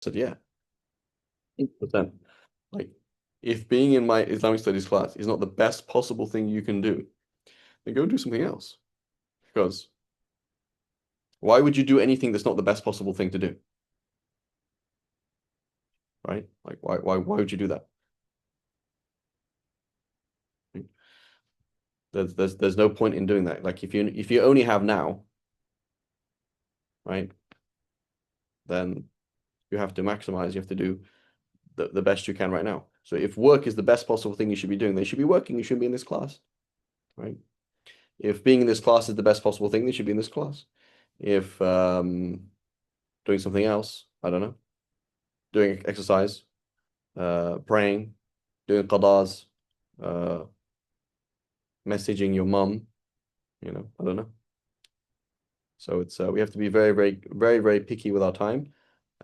said, yeah, 100%. Like, if being in my Islamic studies class is not the best possible thing you can do, then go do something else. Because why would you do anything that's not the best possible thing to do? Right? Like, why would you do that? There's no point in doing that. Like, if you only have now, right, then you have to maximize. You have to do the best you can right now. So if work is the best possible thing you should be doing, then you should be working. You shouldn't be in this class, right? If being in this class is the best possible thing, they should be in this class. If doing something else, I don't know, doing exercise, praying, doing qadas, uh, messaging your mum, I don't know. So it's we have to be very, very, very, very picky with our time.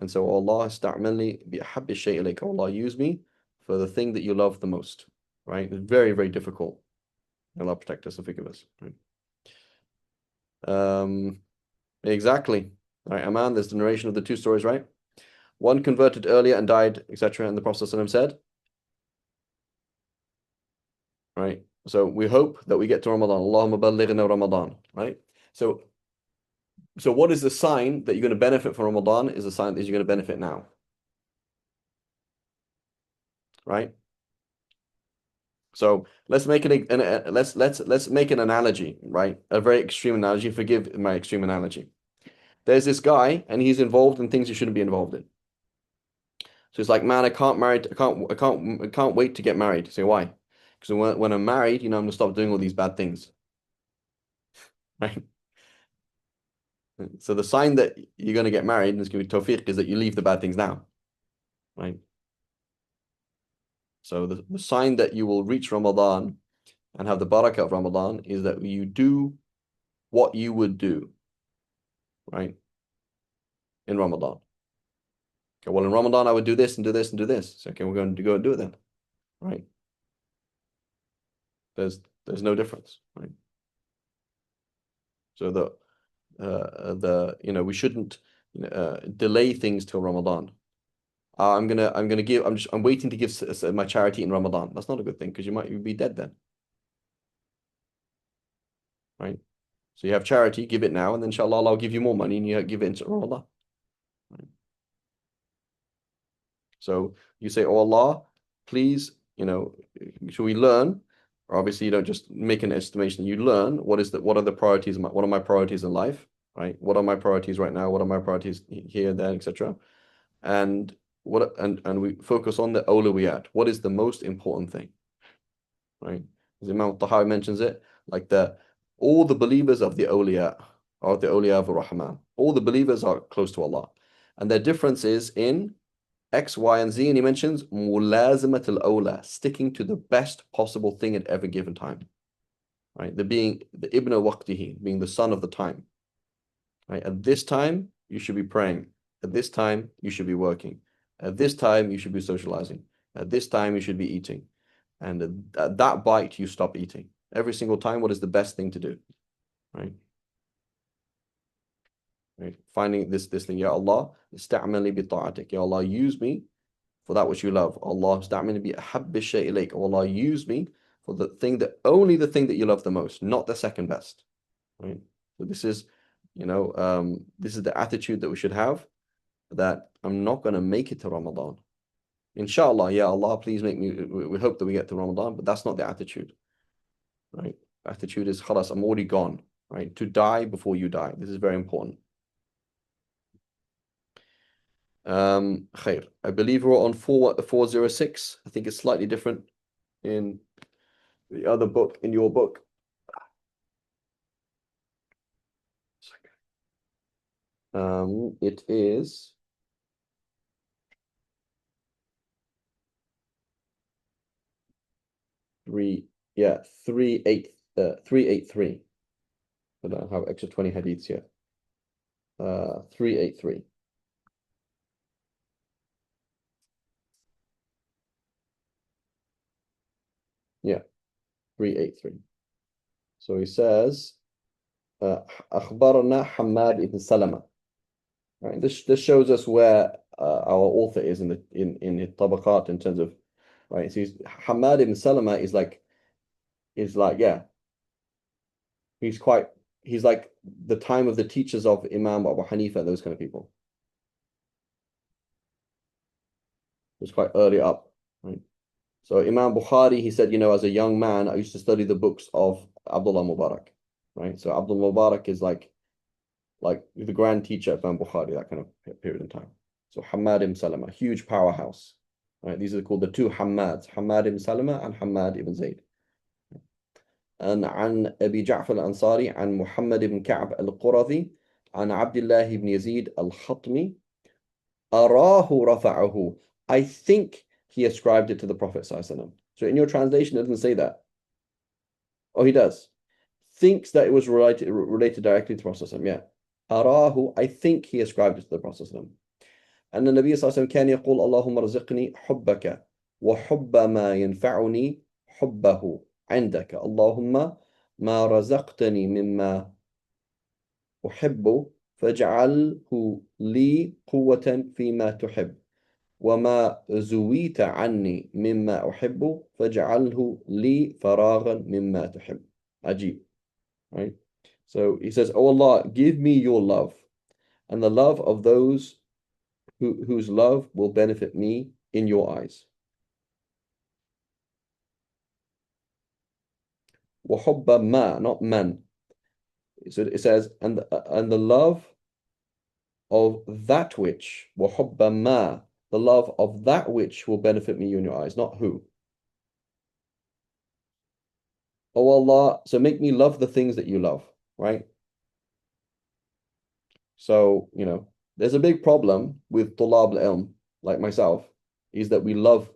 And so Allah استعملني بأحب الشيء إليك. Allah use me for the thing that you love the most. Right? It's very, very difficult. Allah protect us and forgive us. Right? Exactly. All right, Aman, there's the narration of the two stories, right? One converted earlier and died, etc. And the Prophet ﷺ said, right? So we hope that we get to Ramadan. Allahumma ballighna Ramadan, right? So what is the sign that you're going to benefit from Ramadan is the sign that you're going to benefit now, right? So let's make let's make an analogy, right? A very extreme analogy. Forgive my extreme analogy. There's this guy, and he's involved in things he shouldn't be involved in. So it's like, man, I can't wait to get married. So why? Because when I'm married, I'm gonna stop doing all these bad things, right? So the sign that you're gonna get married and it's gonna be tawfiq is that you leave the bad things now, right? So the sign that you will reach Ramadan and have the barakah of Ramadan is that you do what you would do, right? In Ramadan. Okay, well, in Ramadan, I would do this and do this and do this. So, okay, we're going to go and do it then, right? There's no difference, right? So we shouldn't delay things till Ramadan. I'm waiting to give my charity in Ramadan. That's not a good thing because you might be dead then, right? So you have charity, give it now, and then inshallah I'll give you more money and you give it in Ramadan. Right? So you say, oh Allah, please, should we learn? Or obviously you don't just make an estimation. You learn what are the priorities, what are my priorities in life, right? What are my priorities right now? What are my priorities here, there, etc. And we focus on the awlawiyat. What is the most important thing, right? As Imam Tahawi mentions it, like all the believers of the awliya are the awliya of Rahman. All the believers are close to Allah. And their difference is in X, Y, and Z, and he mentions mulazimat al-awla, sticking to the best possible thing at every given time, right? The ibn waqtihi, being the son of the time, right? At this time, you should be praying. At this time, you should be working. At this time, you should be socializing. At this time, you should be eating. And at that bite, you stop eating. Every single time, what is the best thing to do, right? Right? Finding this thing, Ya Allah, ista'mali bi ta'atik. Ya Allah, use me for that which you love. Allah sta'mini bi ahabbi shay ilayk. Allah, use me for only the thing that you love the most, not the second best. Right? So this is the attitude that we should have, that I'm not going to make it to Ramadan. Inshallah, ya Allah, please make me, we hope that we get to Ramadan, but that's not the attitude, right? Attitude is, khalas, I'm already gone, right? To die before you die. This is very important. Khair. I believe we're on 406. I think it's slightly different in the other book, in your book. It is three, yeah, 383. I don't have extra 20 hadiths yet. 383. Yeah, 383. So he says, أخبرنا حماد ibn Salama. Right? This shows us where our author is in his tabaqat in terms of, right. So Hamad ibn Salama is like yeah, he's quite he's like the time of the teachers of Imam Abu Hanifa, those kind of people. It was quite early up, right? So Imam Bukhari, he said, as a young man, I used to study the books of Abdullah Mubarak, right? So Abdullah Mubarak is like the grand teacher of Imam Bukhari, that kind of period in time. So Hamad ibn Salama, huge powerhouse, right? These are called the two Hamads, Hamad ibn Salama and Hamad ibn Zayd. And عن أبي جعفر الأنصاري عن محمد بن كعب القرظي عن عبد الله بن يزيد الخطمي أراه رفعه. I think he ascribed it to the Prophet ﷺ. So in your translation, it doesn't say that. Oh, he does. Thinks that it was related directly to the Prophet ﷺ. Yeah. أراه, I think he ascribed it to the Prophet ﷺ. أن النبي صلى الله عليه وسلم كان يقول اللهم ارزقني حبك وحب ما ينفعني حبه عندك اللهم ما رزقتني مما أحب فاجعله لي قوة فيما تحب وما زويت عني مما أحب فاجعله لي فراغا مما تحب. Ajib, right? So he says, Oh Allah, give me your love and the love of those whose love will benefit me in your eyes. وحب ما, not man. So it says, and the love of that which, وحب ما, the love of that which will benefit me in your eyes, not who. Oh Allah, so make me love the things that you love, right? So, there's a big problem with Tulab al-Ilm, like myself, is that we love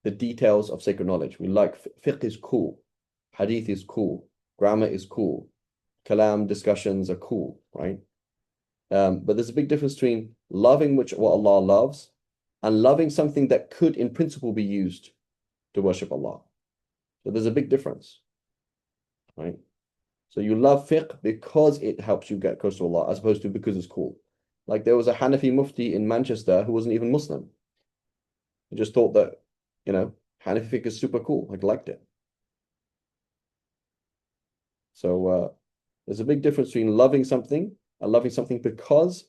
the details of sacred knowledge. We like fiqh is cool, hadith is cool, grammar is cool, kalam discussions are cool, right? But there's a big difference between loving what Allah loves and loving something that could in principle be used to worship Allah. So there's a big difference, right? So you love fiqh because it helps you get close to Allah, as opposed to because it's cool. Like there was a Hanafi Mufti in Manchester who wasn't even Muslim. He just thought that, Hanafi fiqh is super cool. Like liked it. So there's a big difference between loving something and loving something because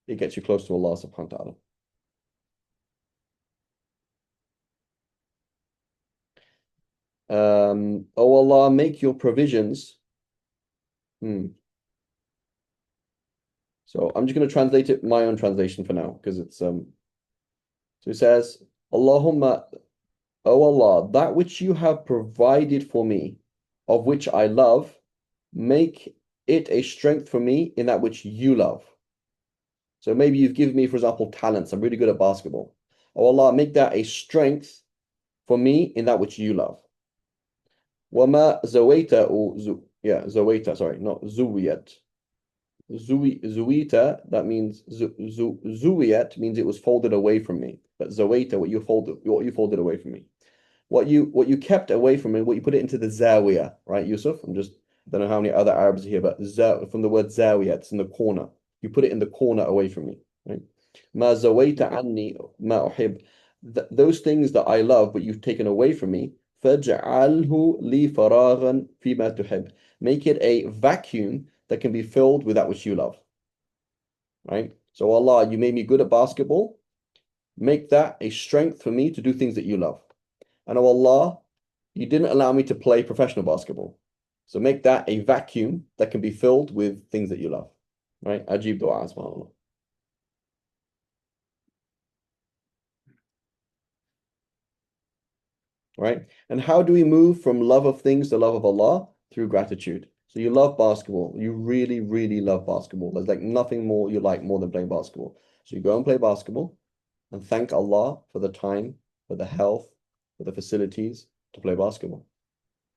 it gets you close to Allah subhanahu wa ta'ala. Oh Allah, make your provisions. So I'm just going to translate it my own translation for now because it's so it says Allahumma, O Allah, that which you have provided for me, of which I love, make it a strength for me in that which you love. So maybe you've given me, for example, talents. I'm really good at basketball. Oh Allah, make that a strength for me in that which you love. Wama zawaita or zawaita, sorry, not zuwiyat. Zuwita, that means zuwiyat means it was folded away from me. But zawaita, what you folded away from me. What you kept away from me, what you put it into the zawiya, right, Yusuf? I don't know how many other Arabs are here, but from the word zawiya, it's in the corner. You put it in the corner away from me, right? Ma zawaita anni ma uhib. Those things that I love, but you've taken away from me, faj'alhu li faragan fima tuhib. Make it a vacuum that can be filled with that which you love, right? So Allah, you made me good at basketball. Make that a strength for me to do things that you love. And oh Allah, you didn't allow me to play professional basketball. So make that a vacuum that can be filled with things that you love, right? Ajib dua, subhanAllah. Right? And how do we move from love of things to love of Allah? Through gratitude. So you love basketball. You really, really love basketball. There's like nothing more you like more than playing basketball. So you go and play basketball and thank Allah for the time, for the health, for the facilities to play basketball.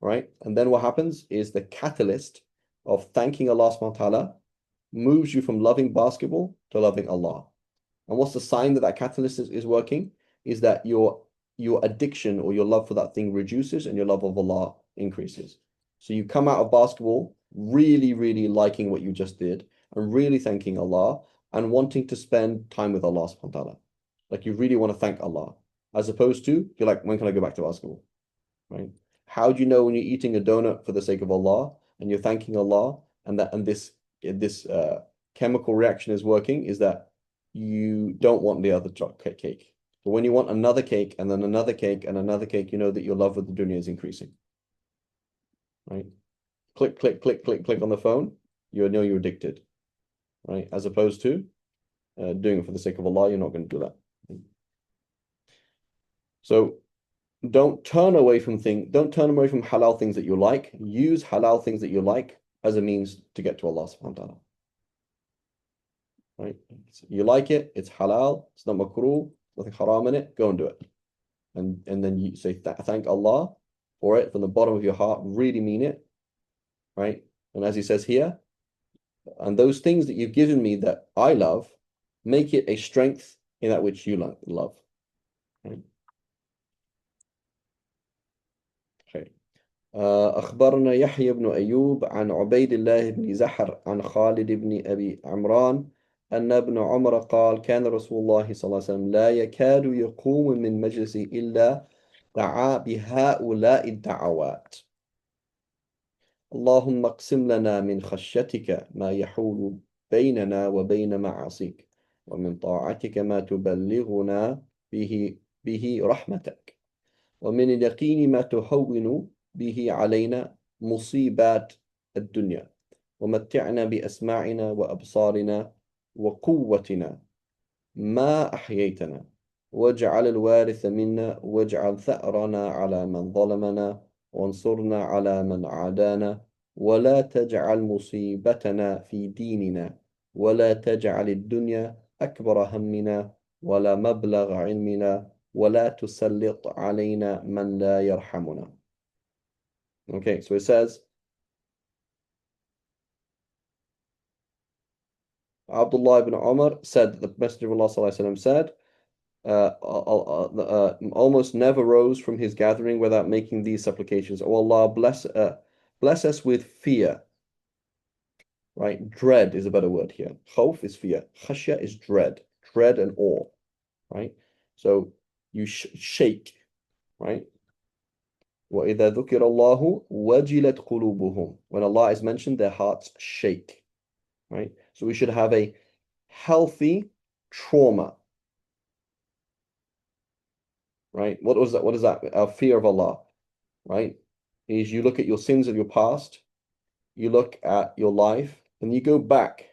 Right? And then what happens is the catalyst of thanking Allah subhanahu wa ta'ala moves you from loving basketball to loving Allah. And what's the sign that that catalyst is working? Is that your addiction or your love for that thing reduces and your love of Allah increases. So you come out of basketball really, really liking what you just did and really thanking Allah. and wanting to spend time with Allah subhanahu wa ta'ala. Like you really want to thank Allah. As opposed to, you're like, when can I go back to basketball? Right? How do you know when you're eating a donut for the sake of Allah and you're thanking Allah and this chemical reaction is working is that you don't want the other chocolate cake. But when you want another cake and then another cake and another cake, you know that your love with the dunya is increasing. Right? Click, click, click, click, click on the phone, you know you're addicted. Right? As opposed to doing it for the sake of Allah, you're not going to do that. So don't turn away from halal things that you like. Use halal things that you like as a means to get to Allah subhanahu wa ta'ala. Right? You like it, it's halal, it's not makruh, nothing haram in it, go and do it. And then you say thank Allah for it from the bottom of your heart, really mean it. Right? And as he says here, and those things that you've given me that I love, make it a strength in that which you love. Right? Okay. أخبرنا يحيى بن أيوب عن عبيد الله بن زحر عن خالد بن أبي عمران أن ابن عمر قال كان رسول الله صلى الله عليه وسلم لا يكاد يقوم من مجلسه إلا دعا بهؤلاء الدعوات اللهم اقسم لنا من خشيتك ما يحول بيننا وبين معاصيك ومن طاعتك ما تبلغنا به رحمتك ومن اليقين ما تهون به علينا مصيبات الدنيا ومتعنا بأسماعنا وأبصارنا وقوتنا ما أحييتنا واجعل الوارث منا واجعل ثأرنا على من ظلمنا وانصرنا على من عادانا ولا تجعل مصيبتنا في ديننا ولا تجعل الدنيا أكبر همنا ولا مبلغ علمنا ولا تسلط علينا من لا يرحمنا. Okay, so it says Abdullah ibn Umar said that the Messenger of Allah ﷺ said almost never rose from his gathering without making these supplications. Oh Allah, bless us with fear. Right? Dread is a better word here. Khawf is fear. Khashya is dread. Dread and awe. Right? So you shake. Right? وَإِذَا ذُكِرَ اللَّهُ وَجِلَتْ قُلُوبُهُم. When Allah is mentioned, their hearts shake. Right? So we should have a healthy trauma. Right? What is that? Our fear of Allah. Right? Is you look at your sins of your past, you look at your life, and you go back.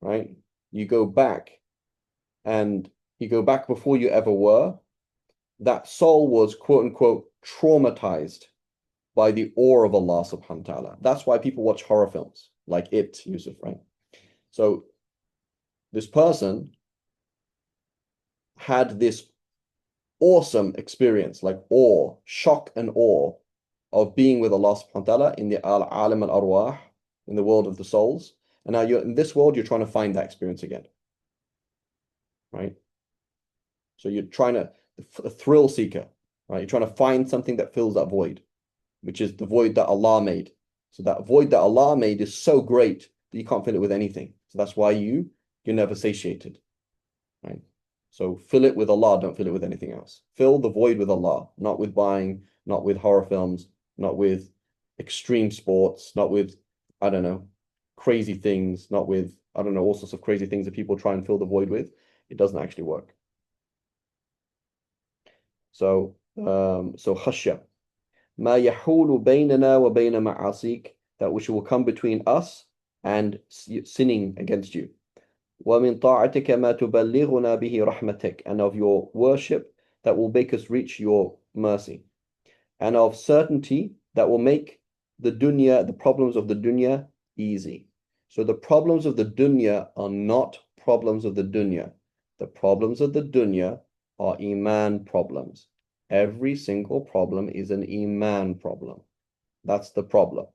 Right? You go back, and you go back before you ever were. That soul was quote unquote traumatized by the awe of Allah subhanahu wa ta'ala. That's why people watch horror films like It, Yusuf, right? So this person had this awesome experience, like awe, shock and awe of being with Allah subhanahu wa ta'ala in the alam al-arwah, in the world of the souls. And now you're in this world, you're trying to find that experience again. Right? So you're trying to, a thrill seeker, right? You're trying to find something that fills that void, which is the void that Allah made. So that void that Allah made is so great that you can't fill it with anything. So that's why you're never satiated, right? So fill it with Allah, don't fill it with anything else. Fill the void with Allah, not with buying, not with horror films, not with extreme sports, not with, I don't know, crazy things, not with, I don't know, all sorts of crazy things that people try and fill the void with. It doesn't actually work. So khashya. ما يحول بيننا وبين معاصيك, that which will come between us and sinning against you. ومن طاعتك ما تبلغنا به رحمتك, and of your worship that will make us reach your mercy. And of certainty that will make the dunya, the problems of the dunya, easy. So the problems of the dunya are not problems of the dunya. The problems of the dunya are iman problems. Every single problem is an iman problem. That's the problem.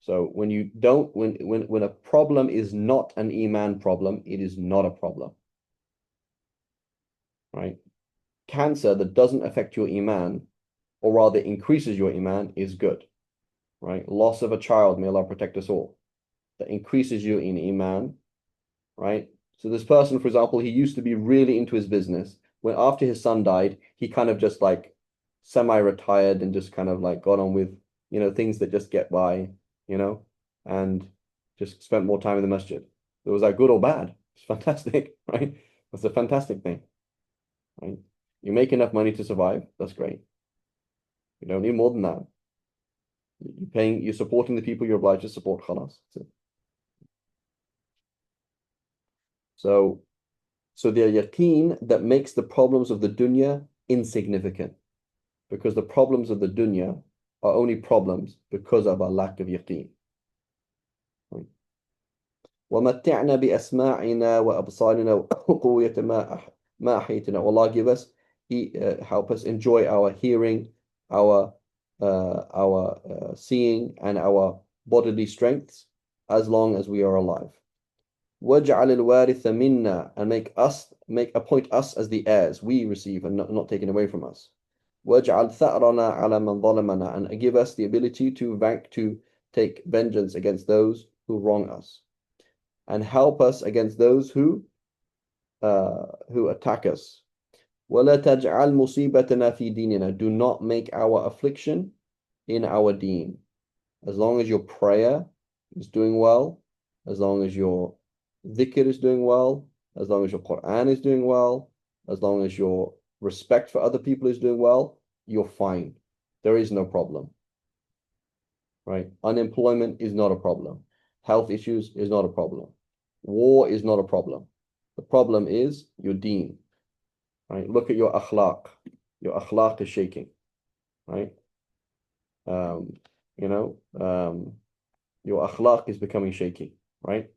So when you don't, when a problem is not an iman problem, it is not a problem. Right? Cancer that doesn't affect your iman, or rather increases your iman, is good. Right? Loss of a child, may Allah protect us all, that increases you in iman, right? So this person, for example, he used to be really into his business. When after his son died, he kind of just like semi-retired and just kind of like got on with, things that just get by, and just spent more time in the masjid. So was that good or bad? It's fantastic, right? That's a fantastic thing, right? You make enough money to survive, that's great. You don't need more than that. You're supporting the people you're obliged to support, khalas. So, so the yaqeen that makes the problems of the dunya insignificant, because the problems of the dunya are only problems because of our lack of yaqeen. ومتعنا بأسماعنا وأبصارنا وقوة ما أحيتنا. Allah give us, help us enjoy our hearing, our seeing, and our bodily strengths as long as we are alive. وَاجْعَلِ الْوَارِثَ مِنَّا, and appoint us as the heirs, we receive and not taken away from us. وَاجْعَلْ ثَأْرَنَا عَلَى مَنْ ظَلَمَنَا, and give us the ability to take vengeance against those who wrong us, and help us against those who attack us. وَلَا تَجْعَلْ مُصِيبَتَنَا فِي دِينِنَا, do not make our affliction in our deen. As long as your prayer is doing well, as long as your dhikr is doing well, as long as your Quran is doing well, as long as your respect for other people is doing well, you're fine. There is no problem, right? Unemployment is not a problem. Health issues is not a problem. War is not a problem. The problem is your deen, right? Look at your akhlaq. Your akhlaq is shaking, right? Your akhlaq is becoming shaky, right?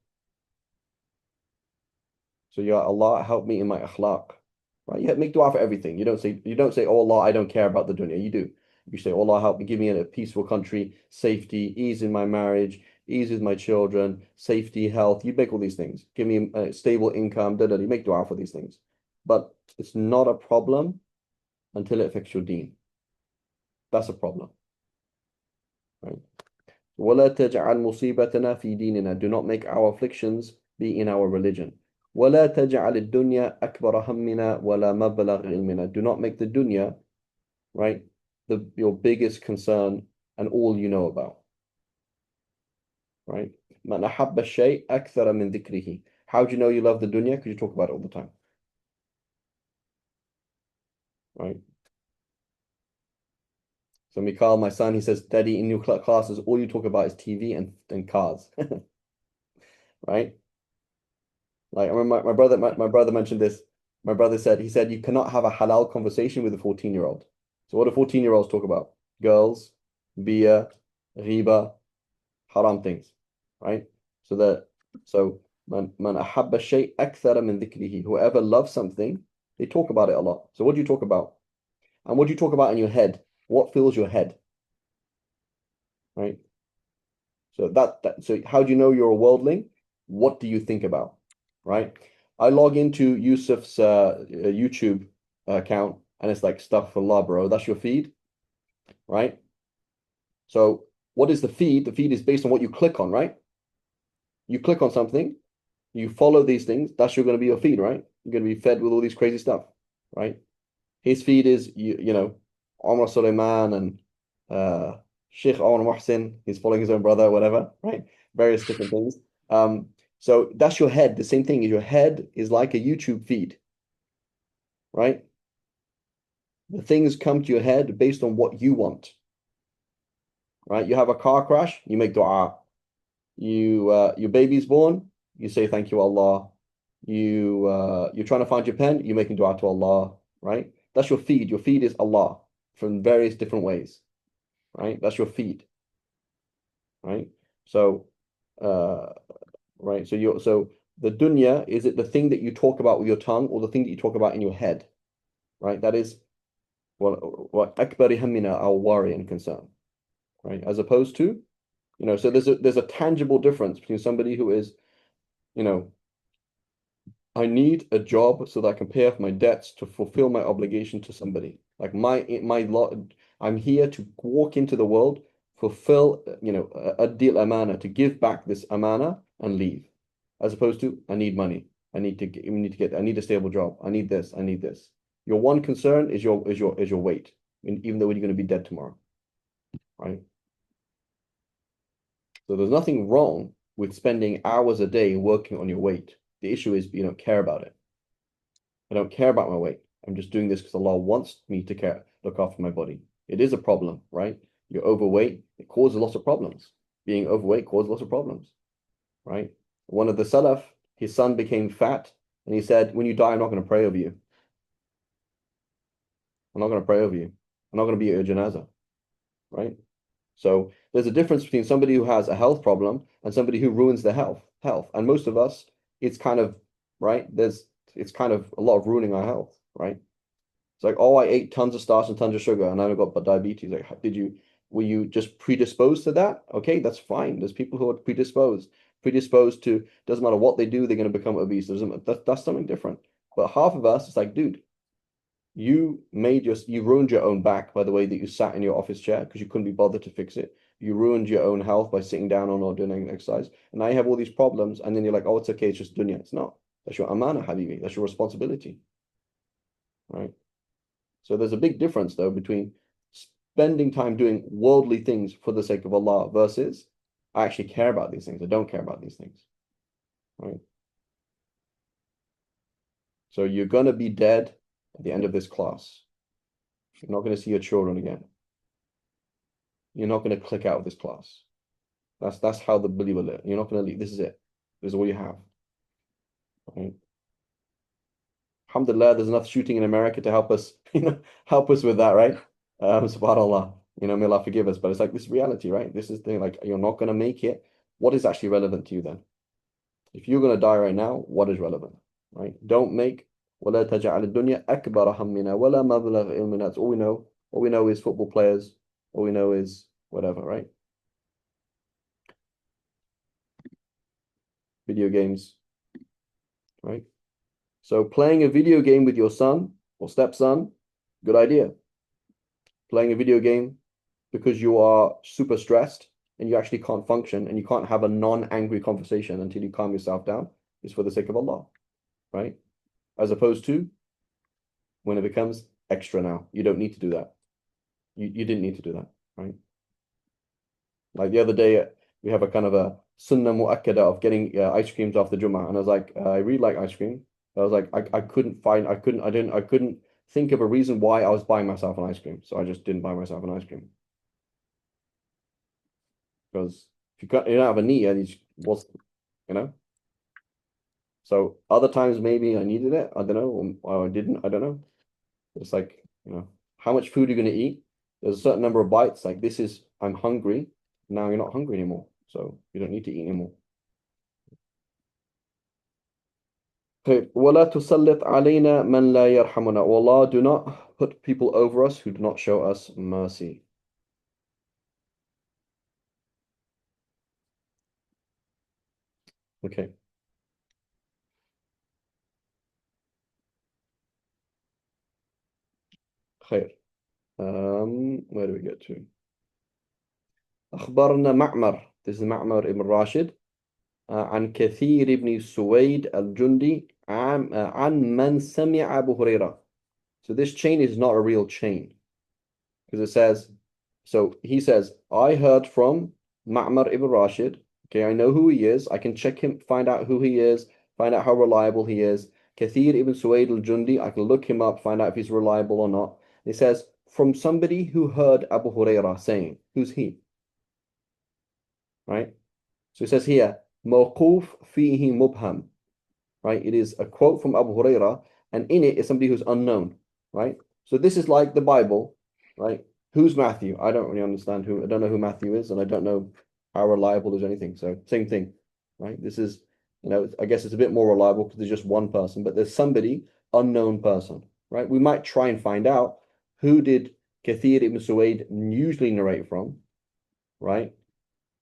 So Ya Allah, help me in my akhlaq, right? You make dua for everything. You don't say, oh Allah, I don't care about the dunya. You do. You say, oh Allah, help me, give me a peaceful country, safety, ease in my marriage, ease with my children, safety, health. You make all these things. Give me a stable income. You make dua for these things. But it's not a problem until it affects your deen. That's a problem, right? وَلَا تَجْعَلْ مُصِيبَتَنَا فِي دِينِنَا, do not make our afflictions be in our religion. وَلَا تَجْعَلِ الدُّنْيَا أَكْبَرَ هَمِّنَا وَلَا مَبْلَغَ عِلْمِنَا, do not make the dunya, right, your biggest concern and all you know about, right? مَنْ أَحَبَّ الشَّيْء أَكْثَرَ مِنْ ذِكْرِهِ. How do you know you love the dunya? Because you talk about it all the time, right? So Mikhail, my son, he says, Daddy, in your classes, all you talk about is TV and cars, right? Like I remember my brother mentioned this. My brother said, he said, you cannot have a halal conversation with a 14-year-old. So what do 14-year-olds talk about? Girls, beer, riba, haram things, right? So man ahabba shay akthara min dhikrihi. Whoever loves something, they talk about it a lot. So what do you talk about? And what do you talk about in your head? What fills your head? Right? So how do you know you're a worldling? What do you think about? Right? I log into Yusuf's YouTube account and it's like stuff for Allah, bro. That's your feed, right? So what is the feed? The feed is based on what you click on, right? You click on something, you follow these things, that's going to be your feed, right? You're going to be fed with all these crazy stuff, right? His feed is, Omar Suleiman and Sheikh Omar Mohsin, he's following his own brother, whatever, right? Various different things. So that's your head. The same thing is your head is like a YouTube feed, right? The things come to your head based on what you want, right? You have a car crash, you make dua. Your baby's born, you say thank you Allah. You're trying to find your pen, you're making dua to Allah, right? That's your feed. Your feed is Allah from various different ways, right? That's your feed, right? So, right. So the dunya, is it the thing that you talk about with your tongue or the thing that you talk about in your head, right? That is what akbari hammina, our worry and concern, right? As opposed to, so there's a tangible difference between somebody who is, I need a job so that I can pay off my debts to fulfill my obligation to somebody. Like my lot, I'm here to walk into the world, fulfill, a deal amana, to give back this amana and leave. as opposed to I need money. I need to get I need a stable job. I need this. I need this. Your one concern is your weight, even though you're going to be dead tomorrow, right? So there's nothing wrong with spending hours a day working on your weight. The issue is you don't care about it. I don't care about my weight. I'm just doing this because Allah wants me to look after my body. It is a problem, right? You're overweight. It causes lots of problems. Being overweight causes lots of problems, right? One of the Salaf, his son became fat, and he said, when you die, I'm not going to pray over you. I'm not going to pray over you. I'm not going to be at your janazah, right? So there's a difference between somebody who has a health problem and somebody who ruins their health. And most of us, it's kind of, right? It's kind of a lot of ruining our health, right? It's like, oh, I ate tons of starch and tons of sugar and I got diabetes. Like, were you just predisposed to that? Okay, that's fine. There's people who are predisposed to, doesn't matter what they do, they're going to become obese. That's something different. But half of us, it's like, dude, you ruined your own back by the way that you sat in your office chair because you couldn't be bothered to fix it. You ruined your own health by sitting down or not doing exercise. And now you have all these problems, and then you're like, oh, it's okay, it's just dunya. It's not. That's your amana, habibi. That's your responsibility. Right? So there's a big difference though between spending time doing worldly things for the sake of Allah versus I actually care about these things. I don't care about these things. Right? So you're gonna be dead at the end of this class. You're not going to see your children again. You're not going to click out of this class. That's how the believer live. You're not going to leave. This is it. This is all you have. Right? Alhamdulillah, there's enough shooting in America to help us, help us with that, right? SubhanAllah. May Allah forgive us. But it's like this reality, right? This is the thing, like you're not going to make it. What is actually relevant to you then? If you're going to die right now, what is relevant? Right? Don't make ولا تجعل الدنيا أكبر همنا ولا مبلغ علمنا. That's all we know. All we know is football players. All we know is whatever, right? Video games, right? So playing a video game with your son or stepson, good idea. Playing a video game because you are super stressed and you actually can't function and you can't have a non-angry conversation until you calm yourself down is for the sake of Allah, right? As opposed to when it becomes extra now. You don't need to do that. You didn't need to do that, right? Like the other day, we have a kind of a sunnah mu'akkada of getting ice creams after Jummah. And I was like, I really like ice cream. I was like, I couldn't think of a reason why I was buying myself an ice cream. So I just didn't buy myself an ice cream. Because if you don't have a niyyah, So other times maybe I needed it. I don't know. Or I didn't. I don't know. It's like, how much food are you going to eat? There's a certain number of bites. Like I'm hungry. Now you're not hungry anymore. So you don't need to eat anymore. Okay. وَلَا تُسَلِّطْ عَلَيْنَا مَنْ لَا يَرْحَمُنَا. Allah, do not put people over us who do not show us mercy. Okay. خير. Where do we get to? أخبرنا معمر. This is Ma'mar ibn Rashid. عن كثير بن سويد الجندي عن من سمع أبو هريرة. So this chain is not a real chain because it says, so he says, I heard from Ma'mar ibn Rashid. Okay, I know who he is. I can check him, find out who he is, find out how reliable he is. Kathir ibn Suwaid al-Jundi, I can look him up, find out if he's reliable or not. It says, from somebody who heard Abu Hurairah saying, who's he? Right? So it says here, موقوف فيه مبهم. Right? It is a quote from Abu Hurairah, and in it is somebody who's unknown. Right? So this is like the Bible, right? Who's Matthew? I don't really understand I don't know who Matthew is, and I don't know how reliable is anything. So same thing, right? This is, I guess it's a bit more reliable because there's just one person, but there's somebody unknown person, right? We might try and find out who did Kathir ibn Suwaid usually narrate from, right?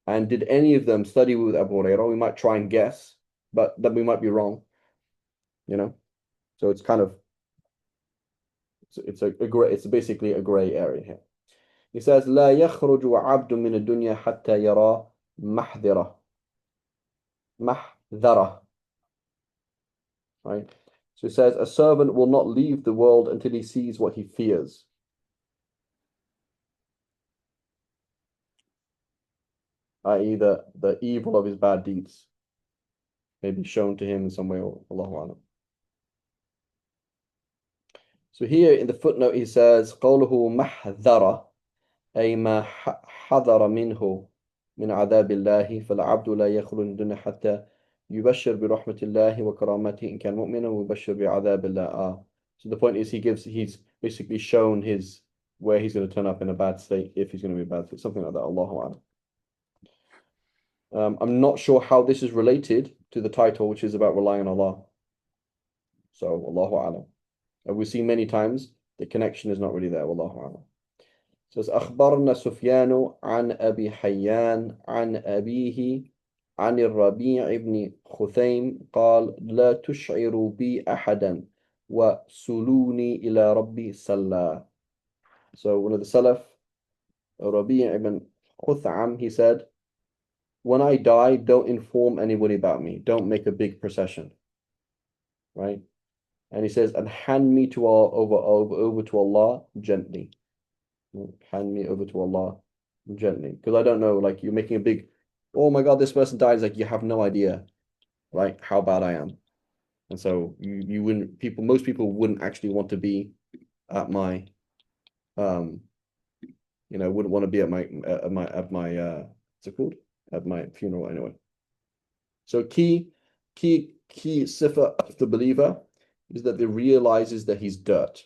And did any of them study with Abu Hurairah? We might try and guess, but then we might be wrong, So it's kind of it's basically a gray area here. He says, لا يخرج عبد من الدنيا حتى يرى محذرة. محذرة. right? So it says, a servant will not leave the world until he sees what he fears. I.e., the evil of his bad deeds may be shown to him in some way, or Allahu Alam. So here in the footnote he says, قوله محذرة أي ما حذر منه من عذاب الله فالعبد لا يخلو من الدنيا حتى يبشر برحمة الله وكرامته إن كان مؤمنا ويبشر بعذاب الله. So the point is he's basically shown where he's going to turn up in a bad state if he's going to be bad, something like that. Allahu Alam. I'm not sure how this is related to the title, which is about relying on Allah. So Allahu Alam. We've seen many times the connection is not really there. Wallahu a'lam. So it's أخبرنا سفيان عن أبي حيان عن أبيه عن الربيع بن خثيم قال لا تشعروا بي أحدا وسلوني إلى ربي صلى. So one of the Salaf, Rabi' ibn Khutham, he said, when I die, don't inform anybody about me. Don't make a big procession. Right? And he says, and hand me to over to Allah gently. Hand me over to Allah gently. Because I don't know, like you're making a big, oh my God, this person dies. Like you have no idea, right, how bad I am. And so you wouldn't, most people wouldn't actually want to be at my, wouldn't want to be at my, what's it called? At my funeral anyway. So key sifa of the believer is that they realizes that he's dirt.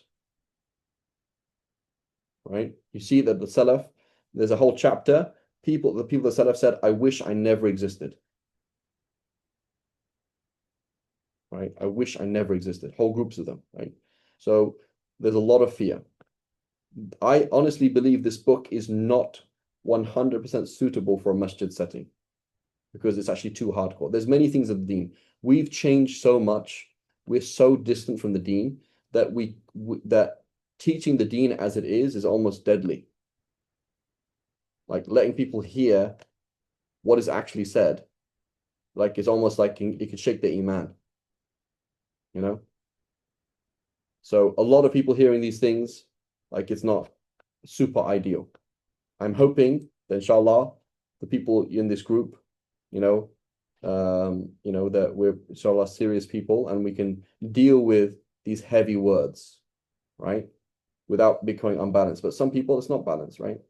Right? You see that the Salaf, there's a whole chapter. The people of the Salaf said, I wish I never existed. Right? I wish I never existed. Whole groups of them, right? So there's a lot of fear. I honestly believe this book is not 100% suitable for a masjid setting because it's actually too hardcore. There's many things of the deen. We've changed so much. We're so distant from the deen that that teaching the deen as it is almost deadly. Like letting people hear what is actually said. Like it's almost like it could shake the iman. You know? So a lot of people hearing these things, like it's not super ideal. I'm hoping that inshallah, the people in this group, that we're inshallah serious people and we can deal with these heavy words, right? Without becoming unbalanced. But some people, it's not balanced, right?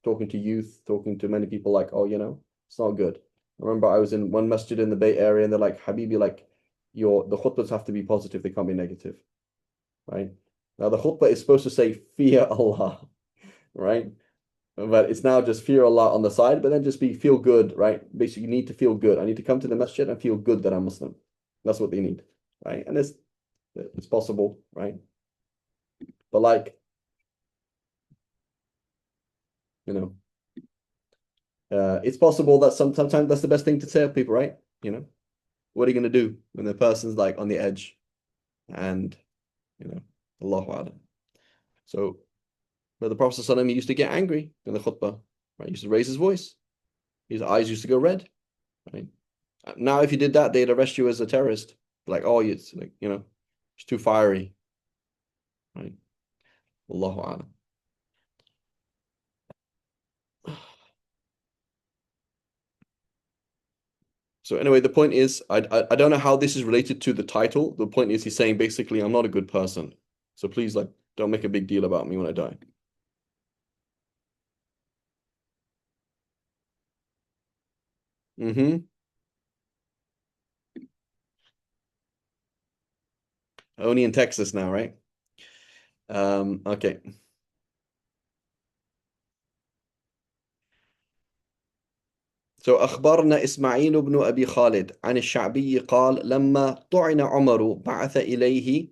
Talking to youth, talking to many people like, oh, it's not good. I remember I was in one masjid in the Bay Area and they're like, Habibi, like the khutbahs have to be positive, they can't be negative, right? Now the khutbah is supposed to say fear Allah, right? But it's now just fear Allah on the side, but then just feel good, right? Basically, you need to feel good. I need to come to the masjid and feel good that I'm Muslim. That's what they need, right? And it's possible, right? But like, it's possible that sometimes that's the best thing to tell people, right? What are you going to do when the person's like on the edge and, Allahu A'lam. So, but the Prophet ﷺ, he used to get angry in the khutbah, right? He used to raise his voice. His eyes used to go red, right? Now, if you did that, they'd arrest you as a terrorist. Like, oh, it's like, it's too fiery, right? Allahu A'lam. So anyway, the point is, I don't know how this is related to the title. The point is, he's saying basically, I'm not a good person. So please, like, don't make a big deal about me when I die. Only in Texas now, right? Okay. So أخبرنا إسماعيل بن أبي خالد عن الشعبي قال لما طعن عمر بعث إليه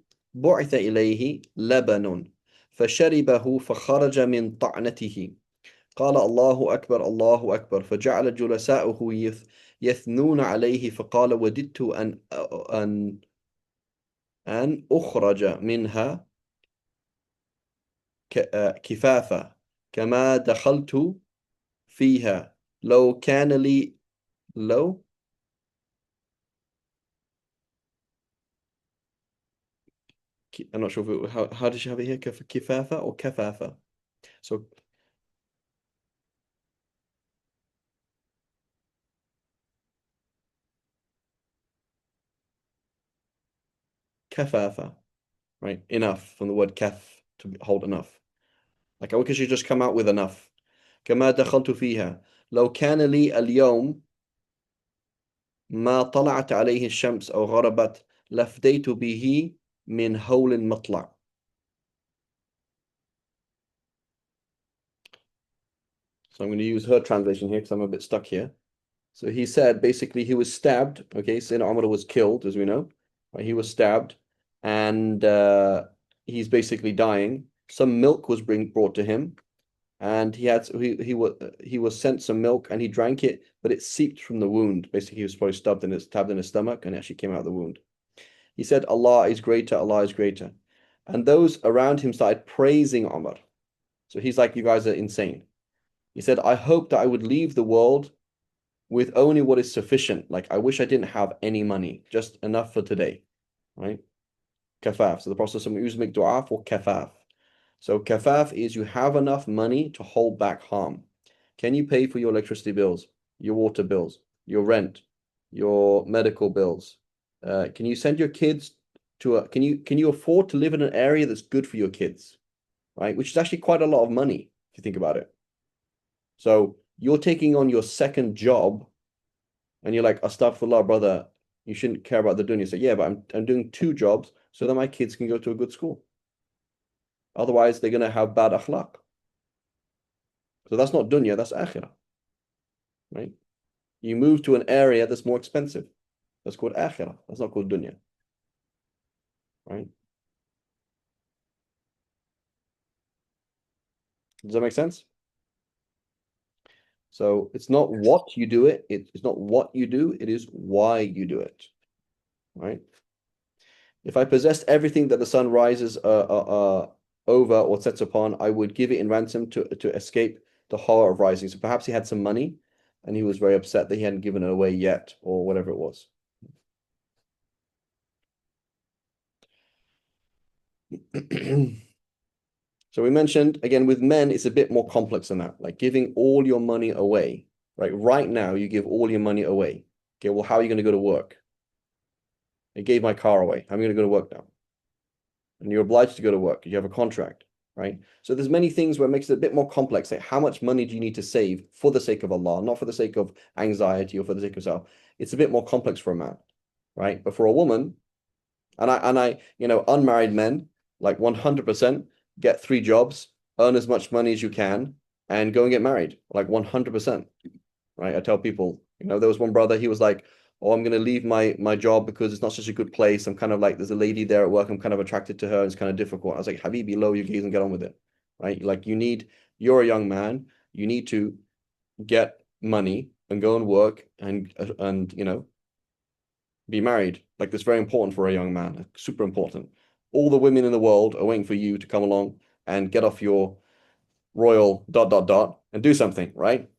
لبن فشربه فخرج من طعنته قال الله أكبر الله أكبر فجعل جلساؤه يثنون عليه فقال وددت أن أخرج منها كفافة كما دخلت فيها لو كان لي. I'm not sure if how did you have it here? Kifafa or kafafa? So kafafa, right? Enough from the word kaf to hold enough. Like how could you just come out with enough? كما دخلت فيها لو كان لي اليوم ما طلعت عليه الشمس أو غربت لفديت به من هول المطلع. So I'm going to use her translation here because I'm a bit stuck here. So he said basically he was stabbed. Okay, Sayyidina Umar was killed, as we know. Right? He was stabbed, and he's basically dying. Some milk was brought to him, and he was sent some milk, and he drank it, but it seeped from the wound. Basically, he was probably stabbed in his stomach, and it actually came out of the wound. He said, "Allah is greater. Allah is greater," and those around him started praising Umar. So he's like, "You guys are insane." He said, "I hope that I would leave the world with only what is sufficient. Like, I wish I didn't have any money, just enough for today, right? Kafaf. So the Prophet used to make dua for kafaf. So kafaf is you have enough money to hold back harm. Can you pay for your electricity bills, your water bills, your rent, your medical bills? Can you send your kids to can you afford to live in an area that's good for your kids, right? Which is actually quite a lot of money if you think about it. So you're taking on your second job and you're like, astaghfirullah, brother, you shouldn't care about the dunya. So yeah, but I'm doing two jobs so that my kids can go to a good school. Otherwise, they're gonna have bad akhlaq. So that's not dunya, that's akhirah, right? You move to an area that's more expensive. That's called akhirah. That's not called dunya, right? Does that make sense? So it's not what you do it. It's not what you do. It is why you do it, right? If I possessed everything that the sun rises over or sets upon, I would give it in ransom to escape the horror of rising. So perhaps he had some money and he was very upset that he hadn't given it away yet or whatever it was. So we mentioned, again, with men, it's a bit more complex than that, like giving all your money away, right? Right now, you give all your money away. Okay, well, how are you going to go to work? I gave my car away. I'm going to go to work now. And you're obliged to go to work. You have a contract, right? So there's many things where it makes it a bit more complex. Like how much money do you need to save for the sake of Allah, not for the sake of anxiety or for the sake of self. It's a bit more complex for a man, right? But for a woman, unmarried men, like 100% get three jobs, earn as much money as you can, and go and get married, like 100%, right? I tell people, there was one brother, he was like, oh, I'm going to leave my job because it's not such a good place. I'm kind of like, there's a lady there at work. I'm kind of attracted to her. It's kind of difficult. I was like, Habibi, lower your gaze and get on with it, right? Like you're a young man. You need to get money and go and work and be married. Like that's very important for a young man. Super important. All the women in the world are waiting for you to come along and get off your royal ... and do something, right?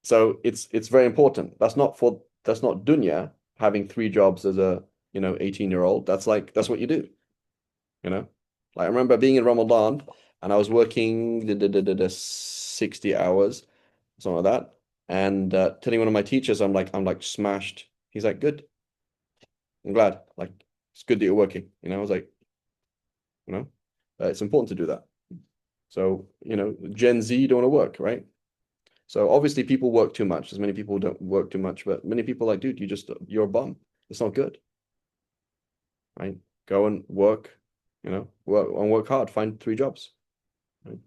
So it's very important. That's not dunya having three jobs as a 18-year-old. That's what you do. Like I remember being in Ramadan and I was working 60 hours, something like that. And telling one of my teachers, I'm like smashed. He's like, good. I'm glad. Like it's good that you're working. I was like, it's important to do that. So, Gen Z don't want to work, right? So obviously people work too much. As many people don't work too much, but many people are like, dude, you're a bum. It's not good, right? Go and work, work hard. Find three jobs. Right?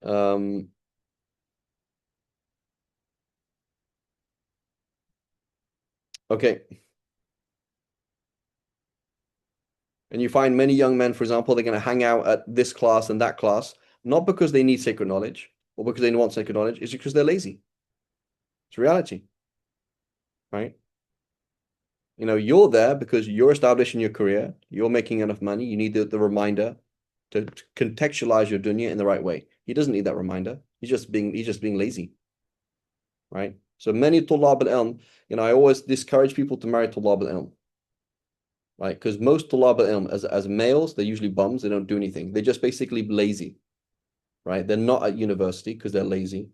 Um, okay. And you find many young men, for example, they're going to hang out at this class and that class, not because they need sacred knowledge or because they want sacred knowledge, it's because they're lazy. It's reality, right? You're there because you're establishing your career, you're making enough money, you need the reminder to contextualize your dunya in the right way. He doesn't need that reminder. He's just being lazy, right? So many tulab al-ilm, I always discourage people to marry tulab al-ilm. right? Because most tulab al-ilm as males, they're usually bums. They don't do anything. They're just basically lazy, right? They're not at university because they're lazy.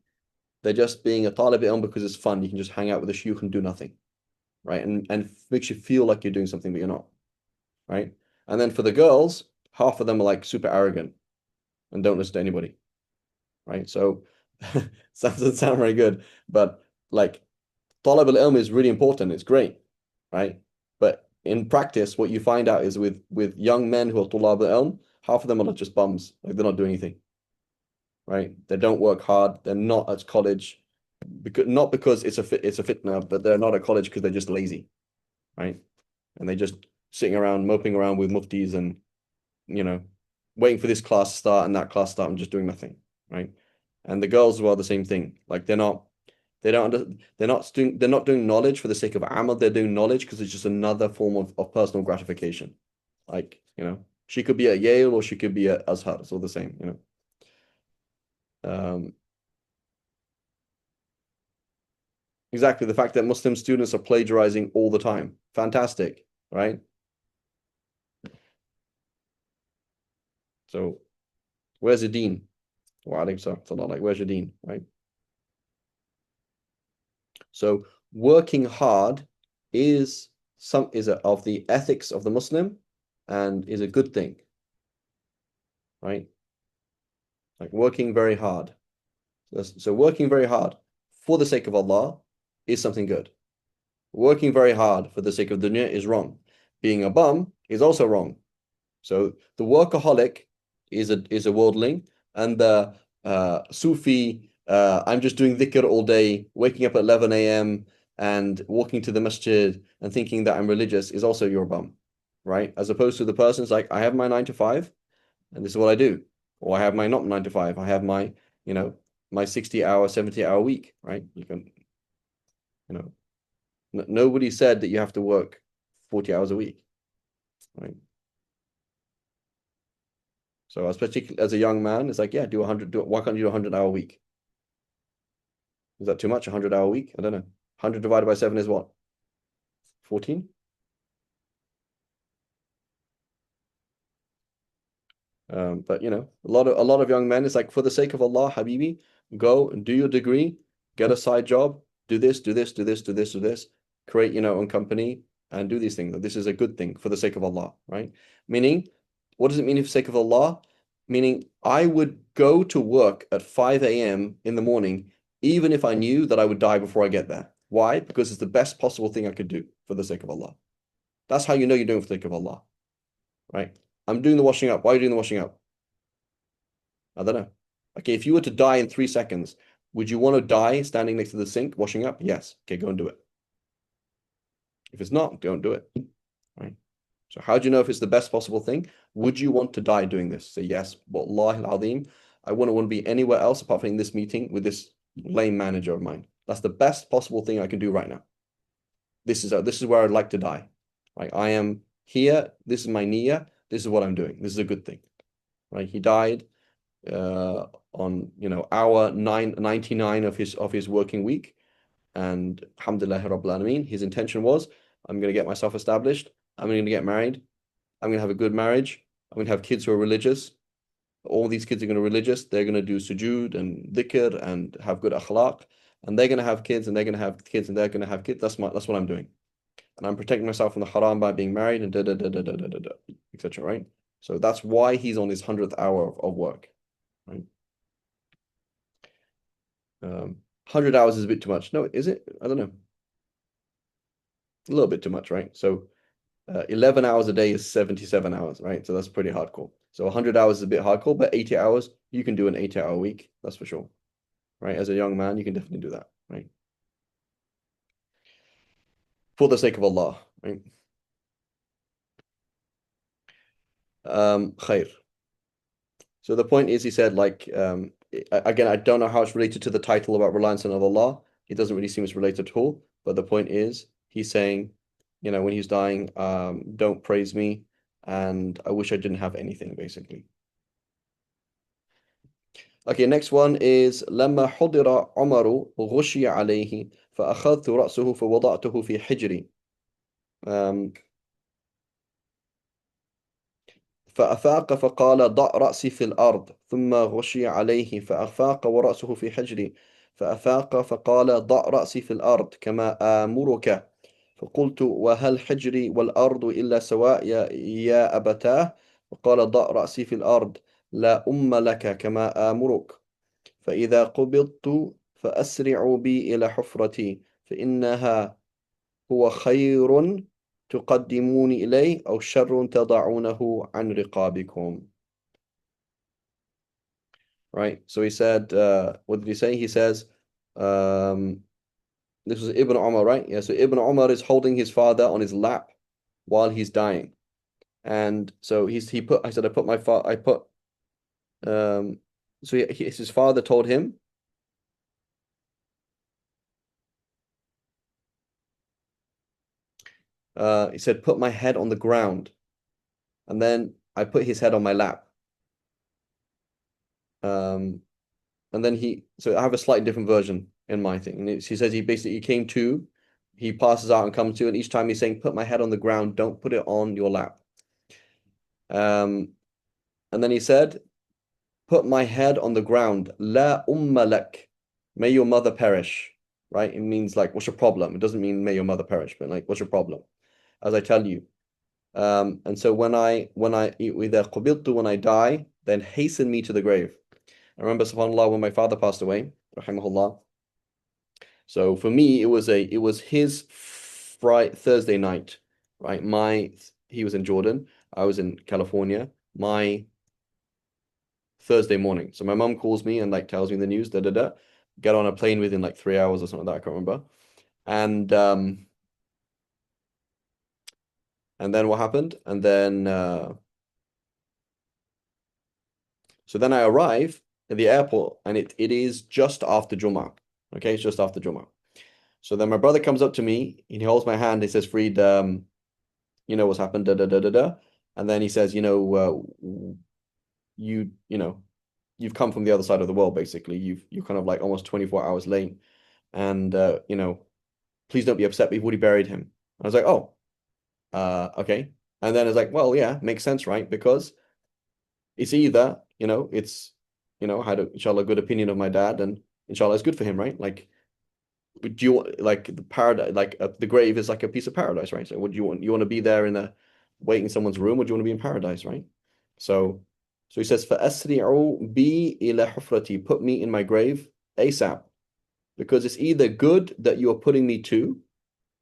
They're just being a talib al-ilm because it's fun. You can just hang out with a shuyukh and do nothing, right? And makes you feel like you're doing something, but you're not, right? And then for the girls, half of them are like super arrogant and don't listen to anybody, right? So doesn't sound very good, but like talib al-ilm is really important. It's great, right? But in practice, what you find out is with young men who are tulab al-ilm, half of them are just bums. Like they're not doing anything, right? They don't work hard. They're not at college because not because it's a fitna, but they're not at college because they're just lazy, right? And they just sitting around moping around with muftis and waiting for this class to start and that class to start and just doing nothing, right? And the girls as well, the same thing. Like they're not doing knowledge for the sake of amal. They're doing knowledge because it's just another form of personal gratification. Like, she could be at Yale or she could be at Azhar. It's all the same. Exactly. The fact that Muslim students are plagiarizing all the time. Fantastic, right? So where's the dean? Well, I think so. It's not like where's your dean, right? So working hard is of the ethics of the Muslim and is a good thing, right? Like working very hard. So working very hard for the sake of Allah is something good. Working very hard for the sake of dunya is wrong. Being a bum is also wrong. So the workaholic is a worldling, and the Sufi, I'm just doing dhikr all day, waking up at 11 a.m. and walking to the masjid and thinking that I'm religious is also your bum, right? As opposed to the person's like, I have my 9 to 5, and this is what I do. Or I have my not 9 to 5, I have my 60-hour, 70-hour week, right? You can, nobody said that you have to work 40 hours a week, right? So especially as a young man, it's like, yeah, do 100. Why can't you do 100-hour week? Is that too much? 100-hour week? I don't know. 100 divided by 7 is what? 14? But a lot of young men, it's like, for the sake of Allah, Habibi, go and do your degree, get a side job, do this, do this, do this, do this, do this, create your own company and do these things. This is a good thing for the sake of Allah, right? Meaning, what does it mean for the sake of Allah? Meaning, I would go to work at 5 a.m. in the morning, even if I knew that I would die before I get there. Why? Because it's the best possible thing I could do for the sake of Allah. That's how you know you're doing for the sake of Allah, right? I'm doing the washing up. Why are you doing the washing up? I don't know. Okay, if you were to die in 3 seconds, would you want to die standing next to the sink washing up? Yes. Okay, go and do it. If it's not, don't do it. Right? So how do you know if it's the best possible thing? Would you want to die doing this? Say yes. Wallahi al-azim, I wouldn't want to be anywhere else apart from in this meeting with this lame manager of mine. That's the best possible thing I can do right now. This is where I'd like to die. Right? I am here. This is my niyyah. This is what I'm doing. This is a good thing. Right? He died on hour 99 of his working week, and alhamdulillah rabbil alameen, his intention was, I'm going to get myself established, I'm going to get married, I'm going to have a good marriage, I'm going to have kids who are religious. All these kids are going to be religious. They're going to do sujood and dhikr and have good akhlaq, and they're going to have kids, and they're going to have kids, and they're going to have kids. That's what I'm doing, and I'm protecting myself from the haram by being married and etc. Right? So that's why he's on his 100th hour of work. Right? 100 hours is a bit too much. No, is it? I don't know. A little bit too much, right? So 11 hours a day is 77 hours, right? So that's pretty hardcore. So 100 hours is a bit hardcore, but 80 hours, you can do an 80-hour week. That's for sure, right? As a young man, you can definitely do that, right? For the sake of Allah, right? Khair. So the point is, he said, like, again, I don't know how it's related to the title about reliance on Allah. It doesn't really seem it's related at all. But the point is, he's saying, when he's dying, don't praise me, and I wish I didn't have anything, basically. Okay, next one is لما حضر عمر غشي عليه فأخذت رأسه فوضعته في حجري. فأفاق فقال ضع رأسي في الأرض ثم غشي عليه فأفاق ورأسه في حجري فأفاق فقال ضع رأسي في الأرض كما آمرك فقلت وهل حجري والأرض إلا سواء يا أبتاه فقال ضع رأسي في الأرض لا لك كما آمرك فإذا قبضت فأسرعوا بي إلى حفرتي فإنها هو خير تقدموني إليه أو شر تضعونه عن رقابكم. Right, so he said, what did he say? He says, this was Ibn Umar, right? Yeah, so Ibn Umar is holding his father on his lap while he's dying. And so he put, I said, I put my father, I put, so his father told him, he said, put my head on the ground. And then I put his head on my lap. And then so I have a slightly different version in my thing. And he says he came to, he passes out and comes to, and each time he's saying, put my head on the ground, don't put it on your lap. And then he said, put my head on the ground, la lak, may your mother perish, right? It means like, what's your problem? It doesn't mean may your mother perish, but like, what's your problem? As I tell you. And so when I when I die, then hasten me to the grave. I remember, subhanAllah, when my father passed away, rahimahullah. So for me, it was his Thursday night, right? He was in Jordan, I was in California. My Thursday morning. So my mom calls me and like tells me the news, get on a plane within like 3 hours or something like that, I can't remember. And then what happened? And then so then I arrive at the airport and it is just after Jummah. Okay, it's just after Jummah. So then my brother comes up to me, he holds my hand, he says, Freed, you know what's happened, And then he says, you've come from the other side of the world, basically. You're kind of like almost 24 hours late. And please don't be upset, we've already buried him. I was like, oh, okay. And then it's like, well, yeah, makes sense, right? Because it's either, I had inshallah good opinion of my dad, and inshallah it's good for him, right? Like, do you like the paradise, like the grave is like a piece of paradise, right? So would you want to be there waiting in someone's room, or do you want to be in paradise, right? So he says, فَأَسْرِعُوا بِي إِلَى حُفْرَتِي, put me in my grave ASAP, because it's either good that you are putting me to,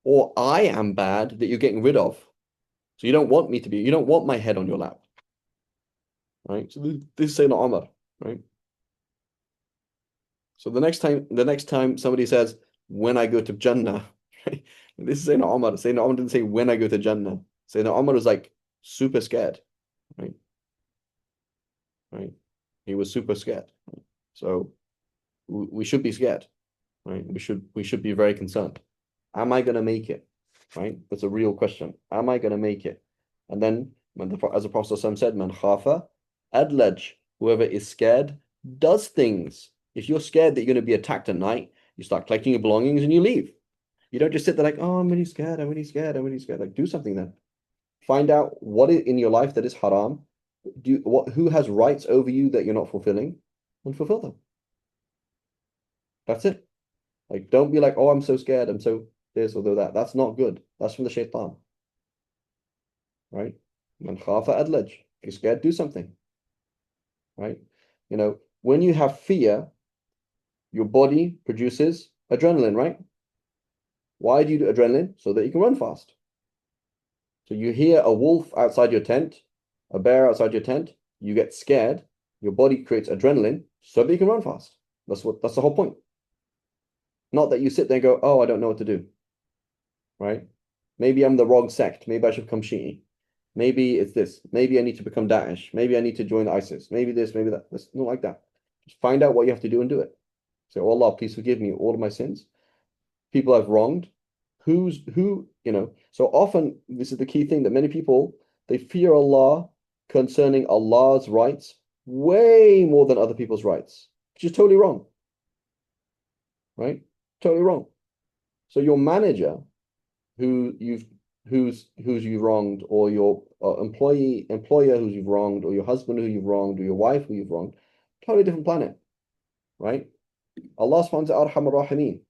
or I am bad that you're getting rid of. So you don't want my head on your lap, right? So this is Sayyidina Umar, right? So the next time somebody says, when I go to Jannah, right? This is Sayyidina Umar. Sayyidina Umar didn't say when I go to Jannah. Sayyidina Umar was like super scared, right? Right? He was super scared. Right? So we should be scared, right? We should be very concerned. Am I gonna make it? Right? That's a real question. Am I gonna make it? And then as the Prophet said, man khafa adlaj, whoever is scared does things. If you're scared that you're going to be attacked at night, you start collecting your belongings and you leave. You don't just sit there like, oh, I'm really scared, I'm really scared, I'm really scared. Like, do something then. Find out what is in your life that is haram. Who has rights over you that you're not fulfilling, and fulfill them. That's it. Like, don't be like, oh, I'm so scared, I'm so this or that. That's not good. That's from the shaitan. Right? Man khafa adlaj. If you're scared, do something. Right? When you have fear, your body produces adrenaline, right? Why do you do adrenaline? So that you can run fast. So you hear a wolf outside your tent, a bear outside your tent, you get scared, your body creates adrenaline so that you can run fast. That's the whole point. Not that you sit there and go, oh, I don't know what to do. Right? Maybe I'm the wrong sect. Maybe I should become Shi'i. Maybe it's this. Maybe I need to become Daesh. Maybe I need to join ISIS. Maybe this, maybe that. It's not like that. Just find out what you have to do and do it. Say, oh Allah, please forgive me all of my sins. People I've wronged. So often this is the key thing that many people, they fear Allah concerning Allah's rights way more than other people's rights, which is totally wrong. Right? Totally wrong. So your manager, who you've who's you wronged, or your employer who's you've wronged, or your husband who you've wronged, or your wife who you've wronged. Totally different planet, right? Allah subhanahu wa ta'ala Arhamar Rahimin,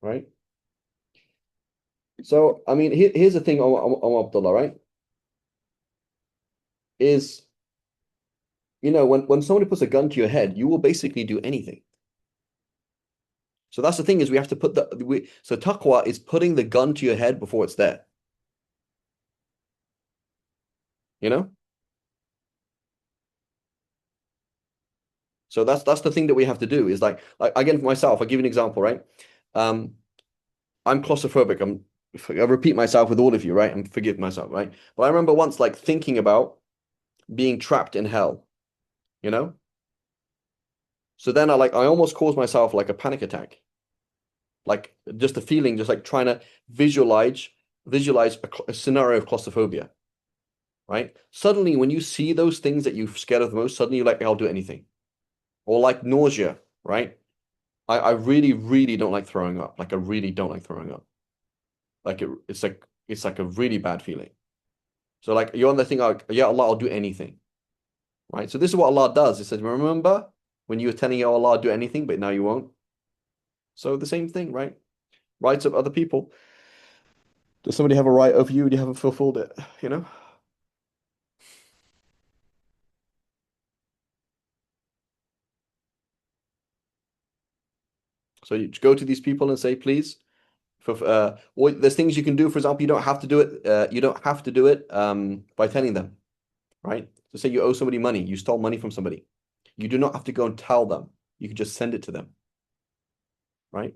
right? So, I mean, here's the thing, Abdullah, right? Is, when somebody puts a gun to your head, you will basically do anything. So that's the thing, is we have to put so taqwa is putting the gun to your head before it's there. You know? So that's the thing that we have to do, is like again, for myself, I'll give you an example, right? I'm claustrophobic. I repeat myself with all of you, right? And forgive myself, right? But I remember once like thinking about being trapped in hell, you know? So then I almost caused myself like a panic attack. Like just a feeling, just like trying to visualize a scenario of claustrophobia, right? Suddenly when you see those things that you're scared of the most, suddenly you're like, I'll do anything. Or like nausea, right? I really, really don't like throwing up. Like I really don't like throwing up. Like it's like a really bad feeling. So like you're on the thing like, yeah, Allah, I'll do anything. Right? So this is what Allah does. It says, remember when you were telling your Allah, do anything, but now you won't. So the same thing, right? Rights of other people. Does somebody have a right over you and you haven't fulfilled it? You know? So you go to these people and say, please, or there's things you can do. For example, you don't have to do it. You don't have to do it by telling them, right? So say you owe somebody money, you stole money from somebody. You do not have to go and tell them. You can just send it to them, right?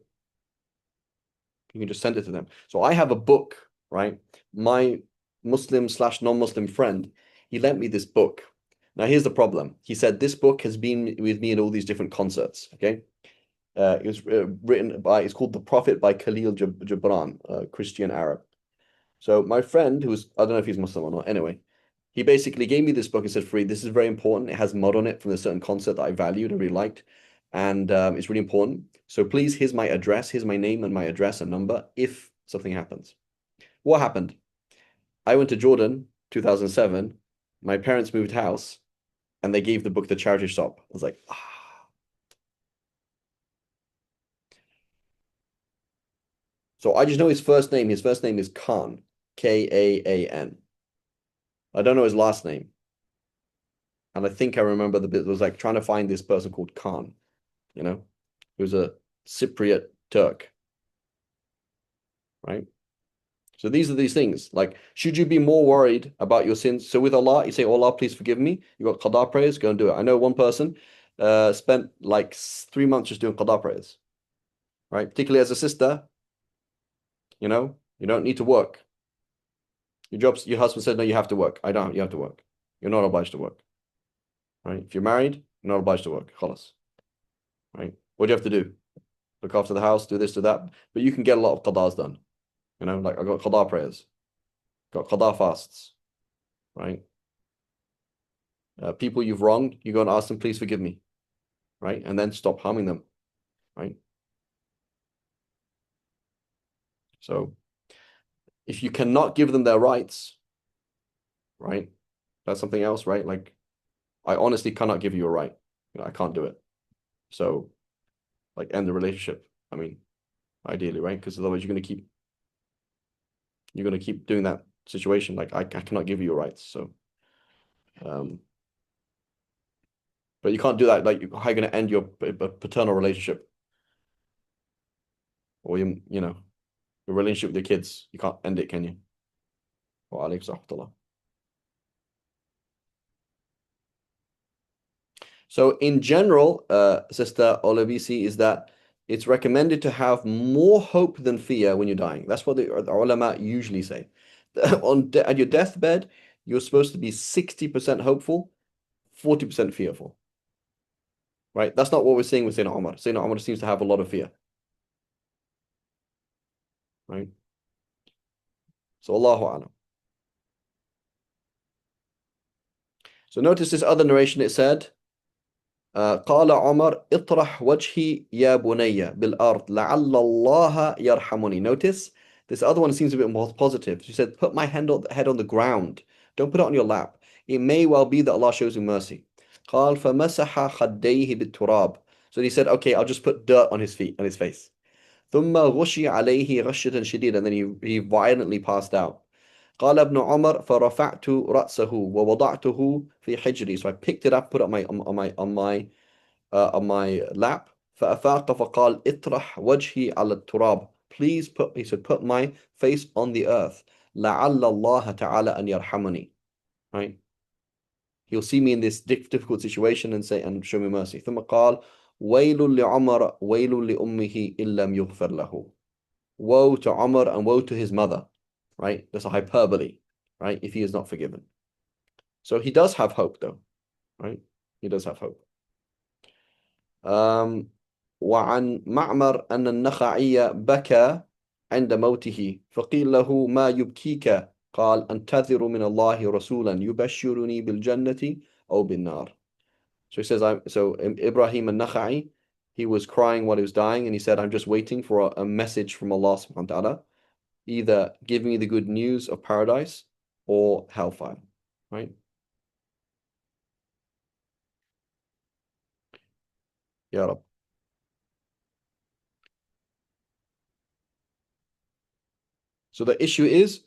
You can just send it to them. So I have a book, right? My Muslim/non-Muslim friend, he lent me this book. Now here's the problem. He said this book has been with me in all these different concerts. Okay, it was it's called The Prophet by Khalil Gibran, a Christian Arab. So my friend, I don't know if he's Muslim or not. Anyway, he basically gave me this book and said, "Free, this is very important. It has mud on it from a certain concert that I valued and really liked, and it's really important. So please, here's my address, here's my name and my address and number if something happens." What happened? I went to Jordan, 2007. My parents moved house, and they gave the book to charity shop. I was like, ah. So I just know his first name. His first name is Khan, Kaaan. I don't know his last name. And I think I remember the bit was like trying to find this person called Khan, who's a Cypriot Turk, right? So these are these things. Like, should you be more worried about your sins? So with Allah, you say, oh, Allah, please forgive me. You got qada prayers, go and do it. I know one person spent like 3 months just doing qada prayers, right? Particularly as a sister, you don't need to work. Your husband said, no, you have to work. I don't, you have to work. You're not obliged to work, right? If you're married, you're not obliged to work. Khalas, right? What do you have to do? Look after the house, do this, do that. But you can get a lot of qadas done. Like I got qada prayers, got qada fasts, right? People you've wronged, you go and ask them, please forgive me, right? And then stop harming them, right? So if you cannot give them their rights, right? That's something else, right? Like I honestly cannot give you a right. I can't do it. So like end the relationship. I mean, ideally, right? Because otherwise you're gonna keep doing that situation. Like I cannot give you your rights. So but you can't do that. Like how are you gonna end your paternal relationship? Or your relationship with your kids. You can't end it, can you? Wa alaikum salam. So in general, Sister Olabisi, is that it's recommended to have more hope than fear when you're dying. That's what the ulama usually say. At your deathbed, you're supposed to be 60% hopeful, 40% fearful. Right? That's not what we're seeing with Sayyidina Umar. Sayyidina Umar seems to have a lot of fear. Right? So Allahu Alam. So notice this other narration, it said, قال عمر اطرح وجهي يا بني بالأرض لعل الله يرحمني. Notice This other one seems a bit more positive. She said, put my head on the ground. Don't put it on your lap. It may well be that Allah shows you mercy. قال فمسح خديه بالتراب. So he said, okay, I'll just put dirt on his feet, on his face. ثم غشي عليه غشة شديدة. And then he violently passed out. قال ابن عمر فرفعت رأسه ووضعته في حجري. So I picked it up, put it on my lap. فأفاق فقال اطرح وجهي على التراب. Please put, he said, put my face on the earth. لعل الله تعالى أن يرحمني. Right? He'll see me in this difficult situation and say, and show me mercy. ثم قال ويل لعمر ويل لأمه إن لم يغفر له. Woe to Umar and woe to his mother. Right? That's a hyperbole. Right? If he is not forgiven. So he does have hope though. Right? He does have hope. وعن معمر أن النخعي بكى عند موته فقيل له ما يبكيك قال أنتظر من الله رسولا يبشرني بالجنة أو بالنار. So he says, so Ibrahim al-Nakha'i, he was crying while he was dying, and he said, I'm just waiting for a message from Allah subhanahu wa ta'ala, either give me the good news of paradise or hellfire, right? Ya Rab. So the issue is,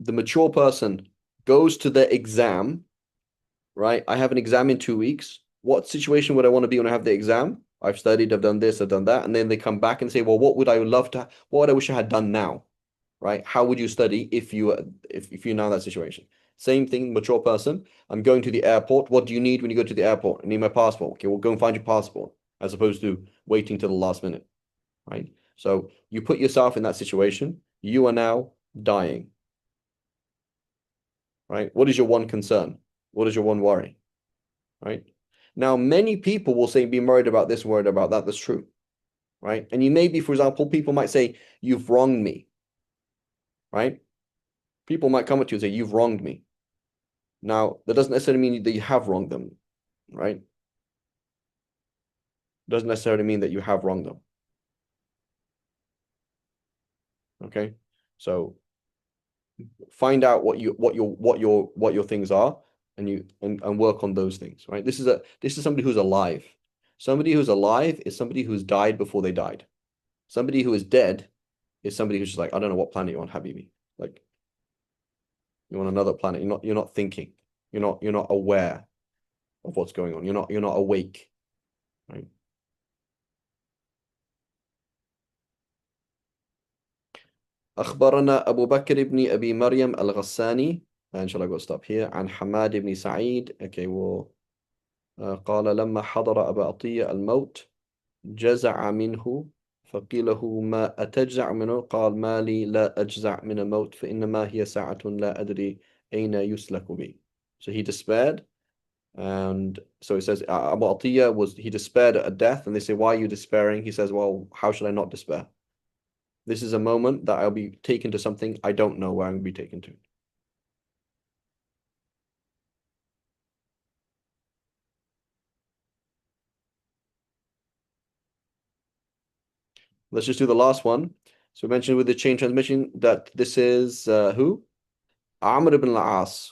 the mature person goes to the exam, right? I have an exam in 2 weeks. What situation would I want to be when I have the exam? I've studied, I've done this, I've done that. And then they come back and say, well, what would I wish I had done now? Right? How would you study if you're now in that situation? Same thing, mature person. I'm going to the airport. What do you need when you go to the airport? I need my passport. Okay, well, go and find your passport, as opposed to waiting till the last minute, right? So you put yourself in that situation. You are now dying, right? What is your one concern? What is your one worry, right? Now, many people will say, be worried about this, worried about that. That's true, right? And you may be, for example, people might say, you've wronged me, right? People might come at you and say, you've wronged me. Now, that doesn't necessarily mean that you have wronged them, right? Doesn't necessarily mean that you have wronged them. Okay? So find out what your things are, and work on those things, right? This is somebody who's alive. Somebody who's alive is somebody who's died before they died. Somebody who is dead is somebody who's just like, I don't know what planet you're on, Habibi. Like, you're on another planet. You're not thinking. You're not aware of what's going on. You're not awake. Right? أخبرنا أبو بكر بن أبي مريم الغساني. إن شاء الله go stop here. عن حماد بن سعيد. Okay, well, قال لما حضر أبا عطية الموت جزع منه فقيل له ما أتجزع منه قال ما لي لا أجزع من الموت فإنما هي ساعة لا أدري أين يسلك بي. So he despaired, and so he says Abu Atiyah he despaired at death, and they say, why are you despairing? He says, well, how should I not despair? This is a moment that I'll be taken to something I don't know where I'm going to be taken to. Let's just do the last one. So we mentioned with the chain transmission that this is who? Amr ibn al-As.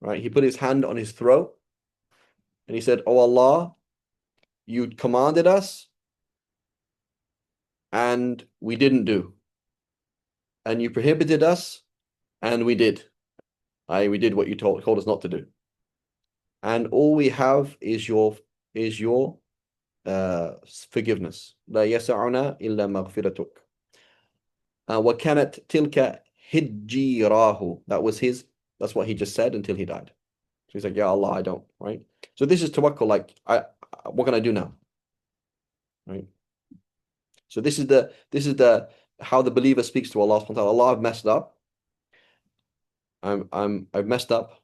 Right? He put his hand on his throat and he said, oh Allah, you commanded us and we didn't do. And you prohibited us and we did. We did what you told us not to do. And all we have is your forgiveness. لا يسعنا إلا مغفرتك. وكانت تلك هجيراه. That's what he just said until he died. So he's like, yeah, Allah, I don't, right? So this is tawakkul, like, what can I do now? Right? So this is the how the believer speaks to Allah subhanahu wa ta'ala. Allah, I've messed up. I've messed up,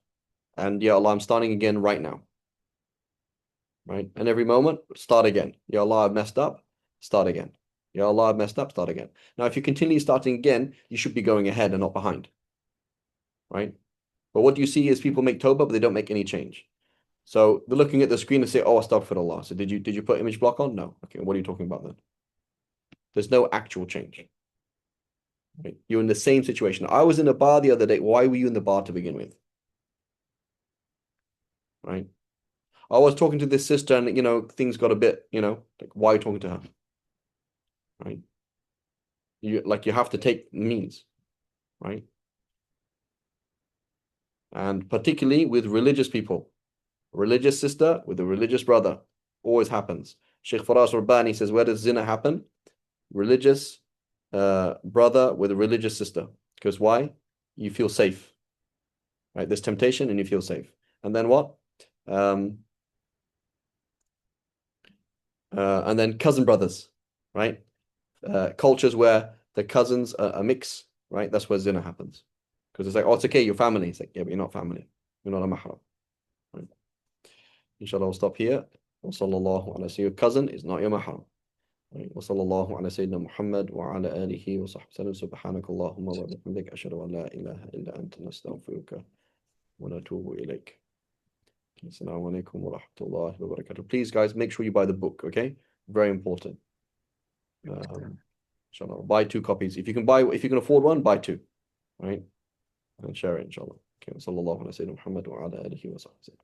and ya Allah, I'm starting again right now. Right? And every moment, start again. Ya Allah, I've messed up, start again. Ya Allah, I've messed up, start again. Now, if you continue starting again, you should be going ahead and not behind. Right? But what you see is people make tawbah, but they don't make any change. So they're looking at the screen and say, oh, astaghfirullah. So did you put image block on? No. Okay, what are you talking about then? There's no actual change. Right? You're in the same situation. I was in a bar the other day. Why were you in the bar to begin with? Right? I was talking to this sister and, things got a bit, like, why are you talking to her? Right? You have to take means, right? And particularly with religious people, religious sister with a religious brother, always happens. Sheikh Faras Rabbani says, where does zina happen? Religious brother with a religious sister. Because why? You feel safe, right? There's temptation and you feel safe. And then what? And then cousin brothers, right? Cultures where the cousins are a mix, right? That's where zina happens. Because it's like, oh, it's okay, you're family. It's like, yeah, but you're not family. You're not a mahram. Right? Inshallah, we'll stop here. وصلى الله على سيدنا. Your cousin is not your mahram. Right? وصلى الله على سيدنا محمد وعلى آله وصحبه وسلم. سبحانك اللهم وبحمدك أشهد أن لا إله إلا أنت نستغفرك ونتوب إليك. Assalamu alaikum wa rahmatullahi wa barakatuh. Please, guys, make sure you buy the book, okay? Very important. Inshallah, buy 2 copies. If you can afford one, buy 2, right? And share it, inshallah. Okay, sallallahu alaihi wa sallam, Muhammad wa ala alihi wa sahbihi.